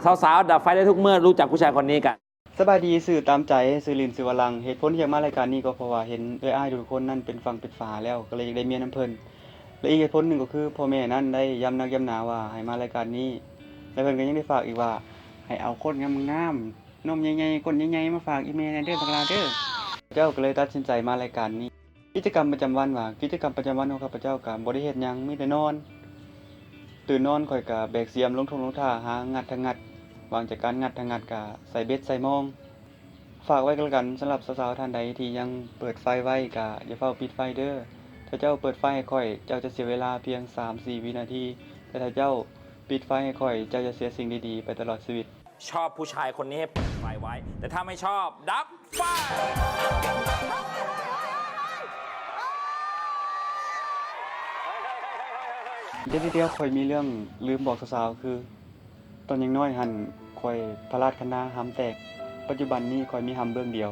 สาวๆดับไฟได้ทุกเมื่อรู้จักผู้ชายคนนี้กันสบายดีสื่อตามใจสื่อลินสื่อวลังเหตุผลที่อยากมารายการนี้ก็เพราะว่าเห็นอ้ายทุกคนนั่นเป็นฝั่งเป็นฝาแล้วก็เลยอยากได้เมียน้ำเพิ่นและอีกเหตุผลหนึ่งก็คือพ่อแม่นั่นได้ย้ำนักย้ำหนาว่าให้มารายการนี้และเพิ่นก็ยังได้ฝากอีกว่าให้เอาคนงามๆนมใหญ่ๆก้นใหญ่ๆมาฝากอีแม่เด้อบักลาเด้อเจ้าก็เลยตัดสินใจมารายการนี้กิจกรรมประจำวันว่ากิจกรรมประจำวันของข้าพเจ้าก็บ่ได้เฮ็ดหยังมีแต่นอนตื่นนอนข่อยก็แบกเสียมลงท่าหางัดทางงัดวางจากการงัดทางงัดก็ใส่เบ็ดใส่มอง ฝากไว้กันแล้วกันสำหรับสาวๆท่านใดที่ยังเปิดไฟไว้ก็อย่าเฝ้าปิดไฟเด้อถ้าเจ้าเปิดไฟให้ค่อยเจ้าจะเสียเวลาเพียง 3-4 วินาทีแต่ถ้าเจ้าปิดไฟให้ค่อยเจ้าจะเสียสิ่งดีๆไปตลอดชีวิตชอบผู้ชายคนนี้ให้เปิดไฟไว้แต่ถ้าไม่ชอบดับไฟเดี๋ยวค่อยมีเรื่องลืมบอกสาวๆคือตอนยังน้อยหันค่อยพลาดคณะหำแตกปัจจุบันนี้ค่อยมีหำเบื้องเดียว